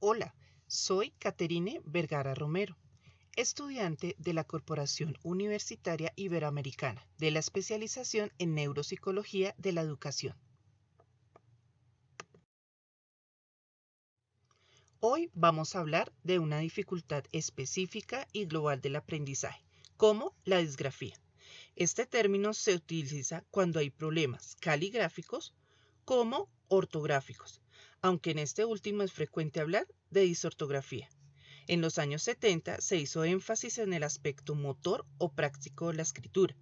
Hola, soy Caterine Vergara Romero, estudiante de la Corporación Universitaria Iberoamericana de la especialización en Neuropsicología de la Educación. Hoy vamos a hablar de una dificultad específica y global del aprendizaje, como la disgrafía. Este término se utiliza cuando hay problemas caligráficos como ortográficos, aunque en este último es frecuente hablar de disortografía. En los años 70 se hizo énfasis en el aspecto motor o práctico de la escritura,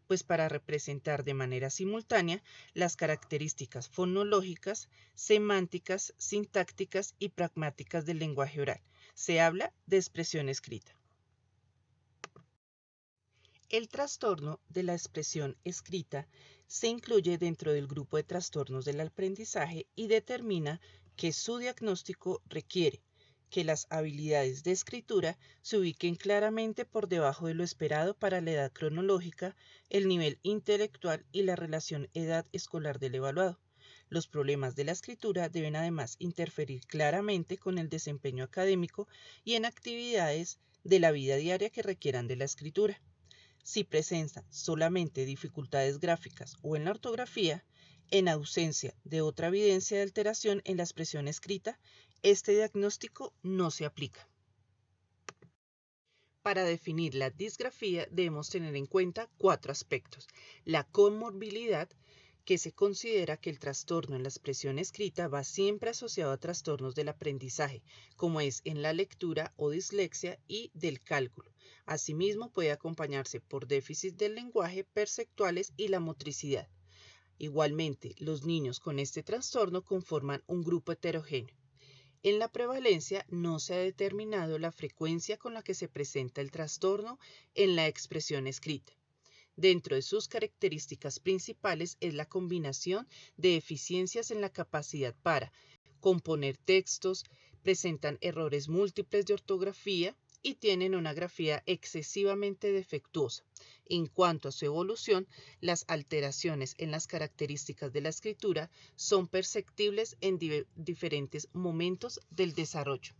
pues para representar de manera simultánea las características fonológicas, semánticas, sintácticas y pragmáticas del lenguaje oral. Se habla de expresión escrita. El trastorno de la expresión escrita se incluye dentro del grupo de trastornos del aprendizaje y determina que su diagnóstico requiere que las habilidades de escritura se ubiquen claramente por debajo de lo esperado para la edad cronológica, el nivel intelectual y la relación edad escolar del evaluado. Los problemas de la escritura deben además interferir claramente con el desempeño académico y en actividades de la vida diaria que requieran de la escritura. Si presentan solamente dificultades gráficas o en la ortografía, en ausencia de otra evidencia de alteración en la expresión escrita, este diagnóstico no se aplica. Para definir la disgrafía debemos tener en cuenta 4 aspectos. La comorbilidad, que se considera que el trastorno en la expresión escrita va siempre asociado a trastornos del aprendizaje, como es en la lectura o dislexia y del cálculo. Asimismo, puede acompañarse por déficit del lenguaje, perceptuales y la motricidad. Igualmente, los niños con este trastorno conforman un grupo heterogéneo. En la prevalencia no se ha determinado la frecuencia con la que se presenta el trastorno en la expresión escrita. Dentro de sus características principales es la combinación de deficiencias en la capacidad para componer textos, presentan errores múltiples de ortografía y tienen una grafía excesivamente defectuosa. En cuanto a su evolución, las alteraciones en las características de la escritura son perceptibles en diferentes momentos del desarrollo.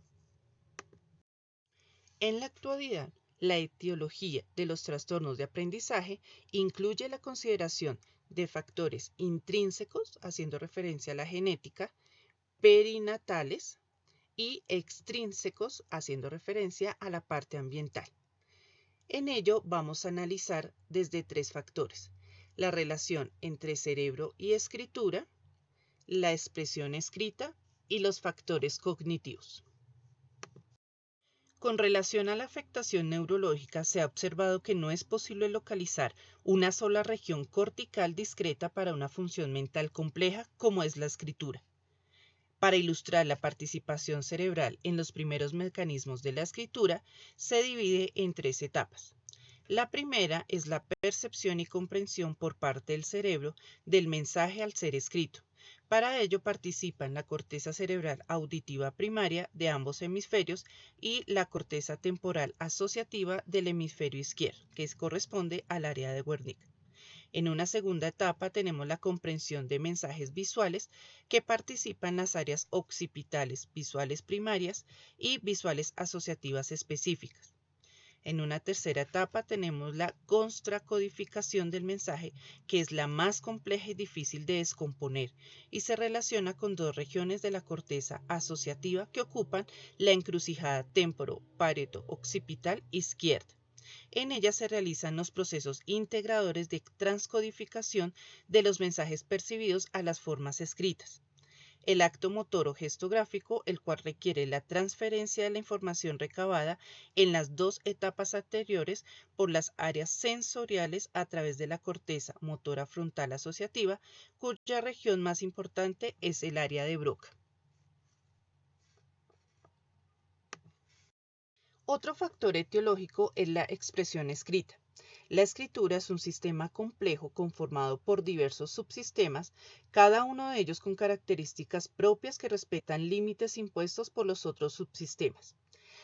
En la actualidad, la etiología de los trastornos de aprendizaje incluye la consideración de factores intrínsecos, haciendo referencia a la genética, perinatales y extrínsecos, haciendo referencia a la parte ambiental. En ello vamos a analizar desde 3 factores: la relación entre cerebro y escritura, la expresión escrita y los factores cognitivos. Con relación a la afectación neurológica, se ha observado que no es posible localizar una sola región cortical discreta para una función mental compleja como es la escritura. Para ilustrar la participación cerebral en los primeros mecanismos de la escritura, se divide en 3 etapas. La primera es la percepción y comprensión por parte del cerebro del mensaje al ser escrito. Para ello participan la corteza cerebral auditiva primaria de ambos hemisferios y la corteza temporal asociativa del hemisferio izquierdo, que corresponde al área de Wernicke. En una segunda etapa tenemos la comprensión de mensajes visuales, que participan las áreas occipitales visuales primarias y visuales asociativas específicas. En una tercera etapa tenemos la contracodificación del mensaje, que es la más compleja y difícil de descomponer y se relaciona con 2 regiones de la corteza asociativa que ocupan la encrucijada temporo-pareto-occipital izquierda. En ella se realizan los procesos integradores de transcodificación de los mensajes percibidos a las formas escritas. El acto motor o gesto gráfico, el cual requiere la transferencia de la información recabada en las 2 etapas anteriores por las áreas sensoriales a través de la corteza motora frontal asociativa, cuya región más importante es el área de Broca. Otro factor etiológico es la expresión escrita. La escritura es un sistema complejo conformado por diversos subsistemas, cada uno de ellos con características propias que respetan límites impuestos por los otros subsistemas.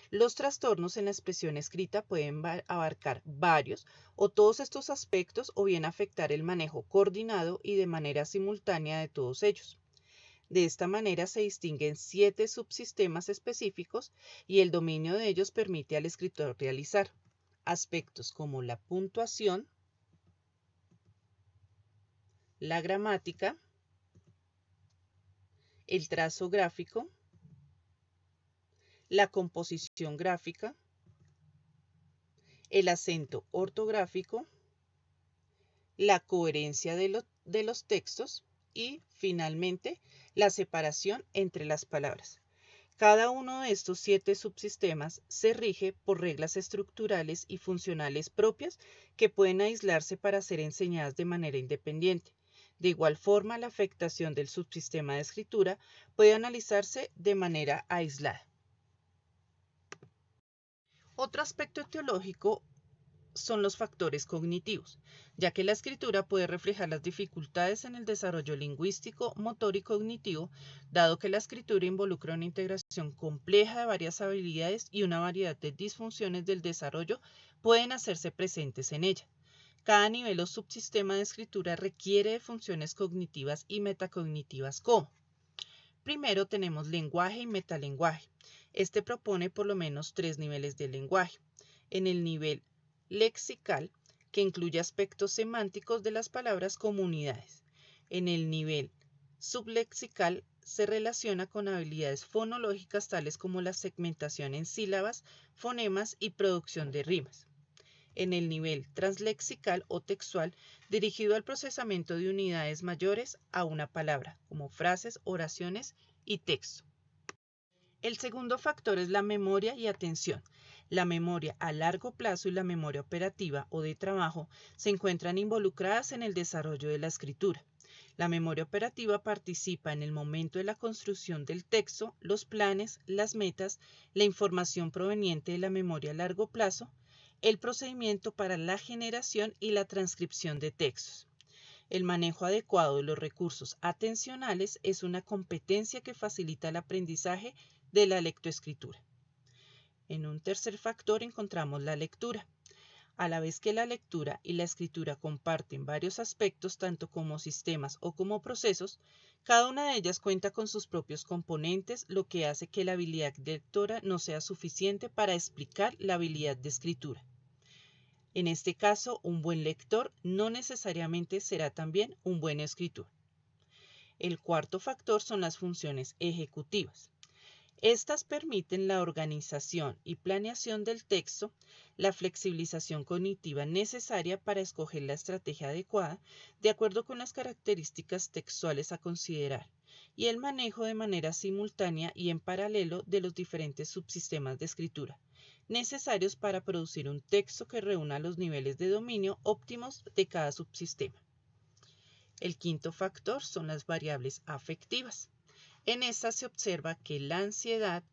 Los trastornos en la expresión escrita pueden abarcar varios o todos estos aspectos o bien afectar el manejo coordinado y de manera simultánea de todos ellos. De esta manera se distinguen 7 subsistemas específicos y el dominio de ellos permite al escritor realizar aspectos como la puntuación, la gramática, el trazo gráfico, la composición gráfica, el acento ortográfico, la coherencia de los textos y, finalmente, la separación entre las palabras. Cada uno de estos 7 subsistemas se rige por reglas estructurales y funcionales propias que pueden aislarse para ser enseñadas de manera independiente. De igual forma, la afectación del subsistema de escritura puede analizarse de manera aislada. Otro aspecto teológico son los factores cognitivos, ya que la escritura puede reflejar las dificultades en el desarrollo lingüístico, motor y cognitivo, dado que la escritura involucra una integración compleja de varias habilidades y una variedad de disfunciones del desarrollo pueden hacerse presentes en ella. Cada nivel o subsistema de escritura requiere de funciones cognitivas y metacognitivas como: primero tenemos lenguaje y metalenguaje. Este propone por lo menos 3 niveles de lenguaje. En el nivel lexical, que incluye aspectos semánticos de las palabras como unidades. En el nivel sublexical se relaciona con habilidades fonológicas tales como la segmentación en sílabas, fonemas y producción de rimas. En el nivel translexical o textual, dirigido al procesamiento de unidades mayores a una palabra, como frases, oraciones y texto. El segundo factor es la memoria y atención. La memoria a largo plazo y la memoria operativa o de trabajo se encuentran involucradas en el desarrollo de la escritura. La memoria operativa participa en el momento de la construcción del texto, los planes, las metas, la información proveniente de la memoria a largo plazo, el procedimiento para la generación y la transcripción de textos. El manejo adecuado de los recursos atencionales es una competencia que facilita el aprendizaje de la lectoescritura. En un tercer factor encontramos la lectura. A la vez que la lectura y la escritura comparten varios aspectos, tanto como sistemas o como procesos, cada una de ellas cuenta con sus propios componentes, lo que hace que la habilidad lectora no sea suficiente para explicar la habilidad de escritura. En este caso, un buen lector no necesariamente será también un buen escritor. El cuarto factor son las funciones ejecutivas. Estas permiten la organización y planeación del texto, la flexibilización cognitiva necesaria para escoger la estrategia adecuada de acuerdo con las características textuales a considerar, y el manejo de manera simultánea y en paralelo de los diferentes subsistemas de escritura, necesarios para producir un texto que reúna los niveles de dominio óptimos de cada subsistema. El quinto factor son las variables afectivas. En esta se observa que la ansiedad,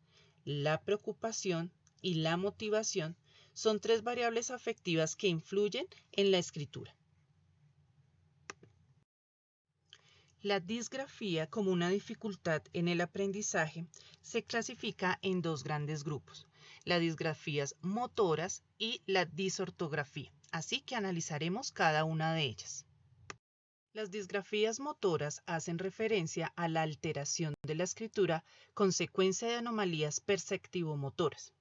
la preocupación y la motivación son 3 variables afectivas que influyen en la escritura. La disgrafía, como una dificultad en el aprendizaje, se clasifica en 2 grandes grupos: las disgrafías motoras y la disortografía. Así que analizaremos cada una de ellas. Las disgrafías motoras hacen referencia a la alteración de la escritura consecuencia de anomalías perceptivo-motoras.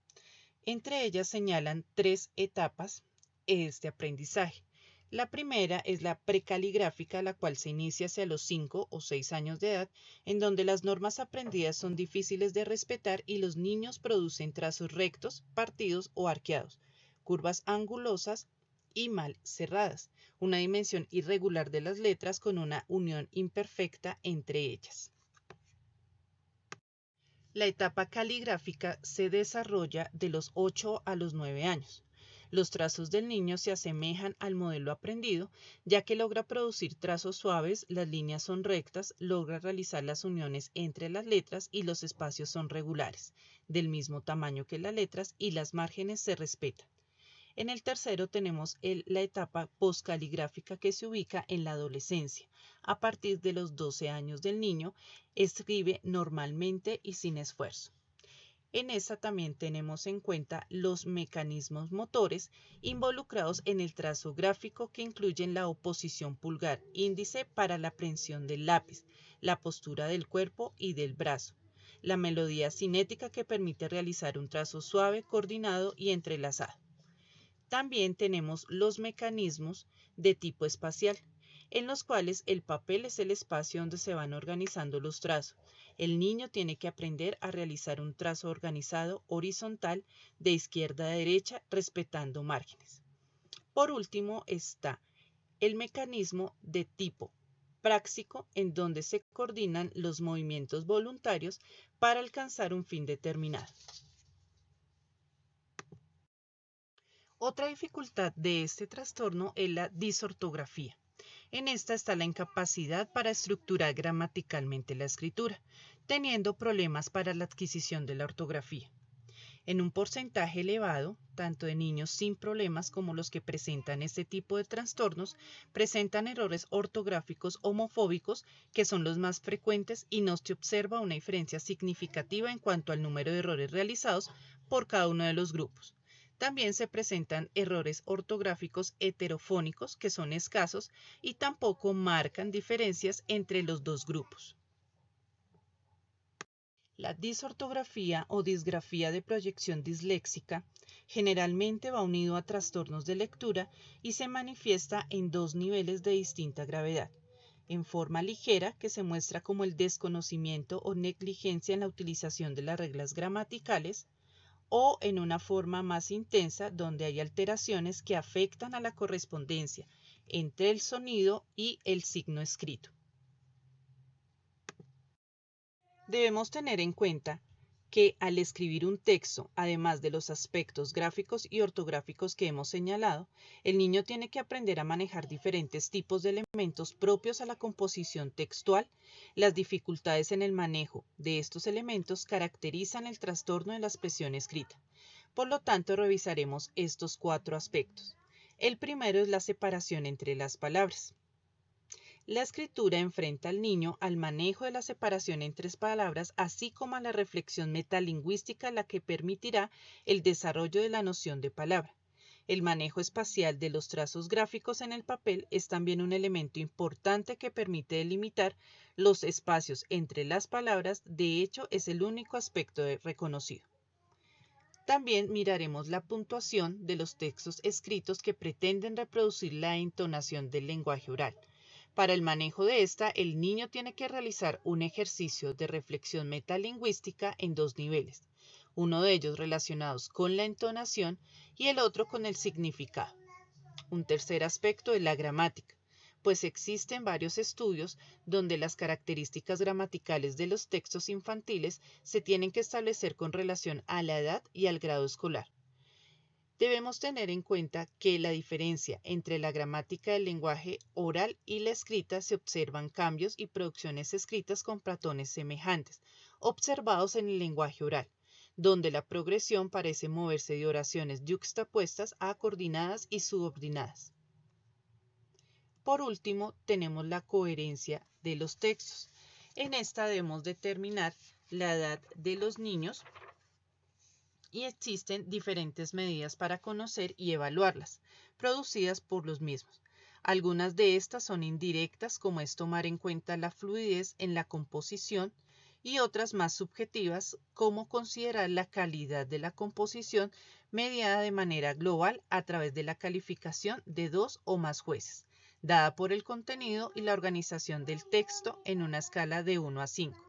Entre ellas señalan 3 etapas de este aprendizaje. La primera es la precaligráfica, la cual se inicia hacia los 5 o 6 años de edad, en donde las normas aprendidas son difíciles de respetar y los niños producen trazos rectos, partidos o arqueados, curvas angulosas y mal cerradas, una dimensión irregular de las letras con una unión imperfecta entre ellas. La etapa caligráfica se desarrolla de los 8 a los 9 años. Los trazos del niño se asemejan al modelo aprendido, ya que logra producir trazos suaves, las líneas son rectas, logra realizar las uniones entre las letras y los espacios son regulares, del mismo tamaño que las letras y las márgenes se respetan. En el tercero tenemos la etapa poscaligráfica que se ubica en la adolescencia. A partir de los 12 años del niño, escribe normalmente y sin esfuerzo. En esta también tenemos en cuenta los mecanismos motores involucrados en el trazo gráfico que incluyen la oposición pulgar-índice para la prensión del lápiz, la postura del cuerpo y del brazo, la melodía cinética que permite realizar un trazo suave, coordinado y entrelazado. También tenemos los mecanismos de tipo espacial, en los cuales el papel es el espacio donde se van organizando los trazos. El niño tiene que aprender a realizar un trazo organizado horizontal de izquierda a derecha respetando márgenes. Por último está el mecanismo de tipo práctico, en donde se coordinan los movimientos voluntarios para alcanzar un fin determinado. Otra dificultad de este trastorno es la disortografía. En esta está la incapacidad para estructurar gramaticalmente la escritura, teniendo problemas para la adquisición de la ortografía. En un porcentaje elevado, tanto de niños sin problemas como los que presentan este tipo de trastornos, presentan errores ortográficos homofóbicos que son los más frecuentes y no se observa una diferencia significativa en cuanto al número de errores realizados por cada uno de los grupos. También se presentan errores ortográficos heterofónicos que son escasos y tampoco marcan diferencias entre los dos grupos. La disortografía o disgrafía de proyección disléxica generalmente va unido a trastornos de lectura y se manifiesta en dos niveles de distinta gravedad. En forma ligera, que se muestra como el desconocimiento o negligencia en la utilización de las reglas gramaticales, o en una forma más intensa donde hay alteraciones que afectan a la correspondencia entre el sonido y el signo escrito. Debemos tener en cuenta que al escribir un texto, además de los aspectos gráficos y ortográficos que hemos señalado, el niño tiene que aprender a manejar diferentes tipos de elementos propios a la composición textual. Las dificultades en el manejo de estos elementos caracterizan el trastorno de la expresión escrita. Por lo tanto, revisaremos estos 4 aspectos. El primero es la separación entre las palabras. La escritura enfrenta al niño al manejo de la separación entre palabras, así como a la reflexión metalingüística, la que permitirá el desarrollo de la noción de palabra. El manejo espacial de los trazos gráficos en el papel es también un elemento importante que permite delimitar los espacios entre las palabras. De hecho, es el único aspecto reconocido. También miraremos la puntuación de los textos escritos que pretenden reproducir la entonación del lenguaje oral. Para el manejo de esta, el niño tiene que realizar un ejercicio de reflexión metalingüística en 2 niveles, uno de ellos relacionados con la entonación y el otro con el significado. Un tercer aspecto es la gramática, pues existen varios estudios donde las características gramaticales de los textos infantiles se tienen que establecer con relación a la edad y al grado escolar. Debemos tener en cuenta que la diferencia entre la gramática del lenguaje oral y la escrita se observan cambios y producciones escritas con patrones semejantes, observados en el lenguaje oral, donde la progresión parece moverse de oraciones yuxtapuestas a coordinadas y subordinadas. Por último, tenemos la coherencia de los textos. En esta debemos determinar la edad de los niños y existen diferentes medidas para conocer y evaluarlas, producidas por los mismos. Algunas de estas son indirectas, como es tomar en cuenta la fluidez en la composición, y otras más subjetivas, como considerar la calidad de la composición mediada de manera global a través de la calificación de 2 o más jueces, dada por el contenido y la organización del texto en una escala de 1 a 5.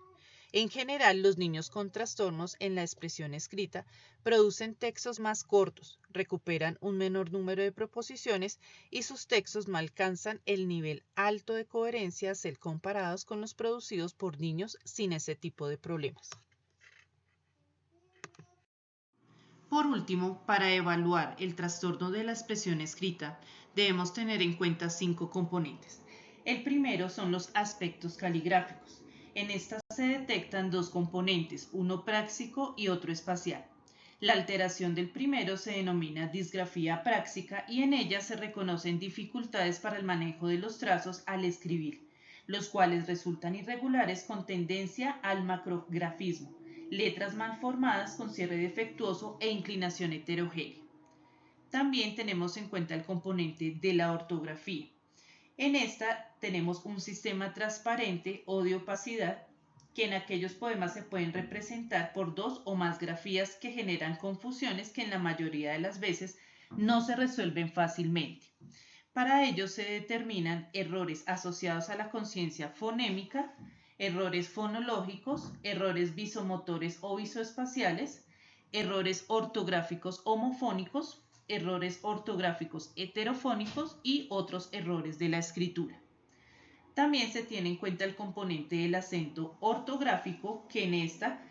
En general, los niños con trastornos en la expresión escrita producen textos más cortos, recuperan un menor número de proposiciones y sus textos no alcanzan el nivel alto de coherencia al ser comparados con los producidos por niños sin ese tipo de problemas. Por último, para evaluar el trastorno de la expresión escrita, debemos tener en cuenta 5 componentes. El primero son los aspectos caligráficos. En esta se detectan 2 componentes, uno práxico y otro espacial. La alteración del primero se denomina disgrafía práxica y en ella se reconocen dificultades para el manejo de los trazos al escribir, los cuales resultan irregulares con tendencia al macrografismo. letras mal formadas con cierre defectuoso e inclinación heterogénea. También tenemos en cuenta el componente de la ortografía. En esta tenemos un sistema transparente o de opacidad que en aquellos poemas se pueden representar por dos o más grafías que generan confusiones que en la mayoría de las veces no se resuelven fácilmente. Para ello se determinan errores asociados a la conciencia fonémica, errores fonológicos, errores visomotores o visoespaciales, errores ortográficos homofónicos, errores ortográficos heterofónicos y otros errores de la escritura. También se tiene en cuenta el componente del acento ortográfico, que en esta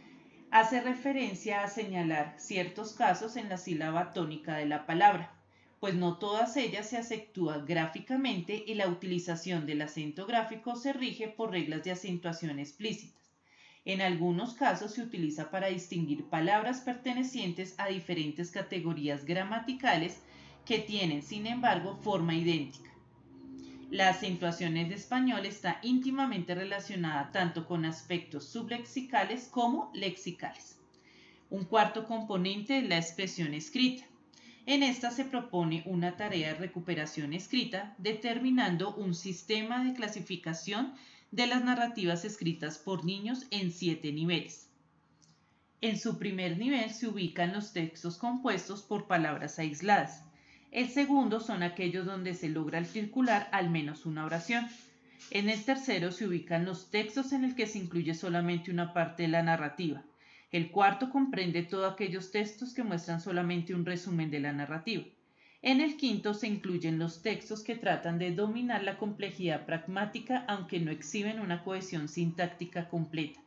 hace referencia a señalar ciertos casos en la sílaba tónica de la palabra, pues no todas ellas se acentúan gráficamente y la utilización del acento gráfico se rige por reglas de acentuación explícitas. En algunos casos se utiliza para distinguir palabras pertenecientes a diferentes categorías gramaticales que tienen, sin embargo, forma idéntica. La acentuación en español está íntimamente relacionada tanto con aspectos sublexicales como lexicales. Un cuarto componente es la expresión escrita. En esta se propone una tarea de recuperación escrita, determinando un sistema de clasificación de las narrativas escritas por niños en 7 niveles. En su primer nivel se ubican los textos compuestos por palabras aisladas. El segundo son aquellos donde se logra circular al menos una oración. En el tercero se ubican los textos en el que se incluye solamente una parte de la narrativa. El cuarto comprende todos aquellos textos que muestran solamente un resumen de la narrativa. En el quinto se incluyen los textos que tratan de dominar la complejidad pragmática aunque no exhiben una cohesión sintáctica completa.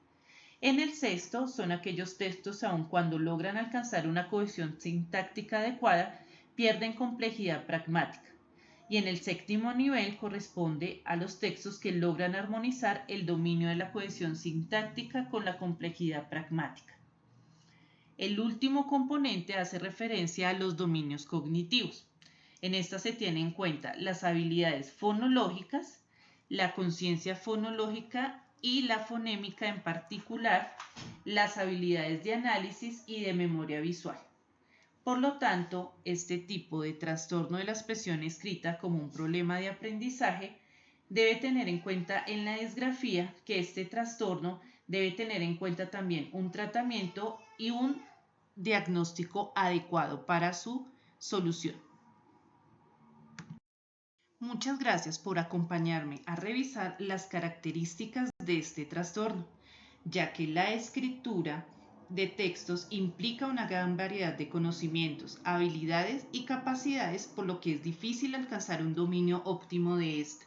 En el sexto son aquellos textos aun cuando logran alcanzar una cohesión sintáctica adecuada, pierden complejidad pragmática. Y en el séptimo nivel corresponde a los textos que logran armonizar el dominio de la cohesión sintáctica con la complejidad pragmática. El último componente hace referencia a los dominios cognitivos. En esta se tienen en cuenta las habilidades fonológicas, la conciencia fonológica y la fonémica, en particular las habilidades de análisis y de memoria visual. Por lo tanto, este tipo de trastorno de la expresión escrita como un problema de aprendizaje debe tener en cuenta en la disgrafía que este trastorno debe tener en cuenta también un tratamiento y un diagnóstico adecuado para su solución. Muchas gracias por acompañarme a revisar las características de este trastorno, ya que la escritura de textos implica una gran variedad de conocimientos, habilidades y capacidades, por lo que es difícil alcanzar un dominio óptimo de esta.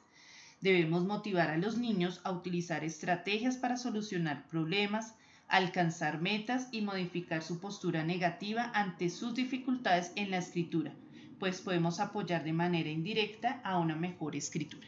Debemos motivar a los niños a utilizar estrategias para solucionar problemas, alcanzar metas y modificar su postura negativa ante sus dificultades en la escritura, pues podemos apoyar de manera indirecta a una mejor escritura.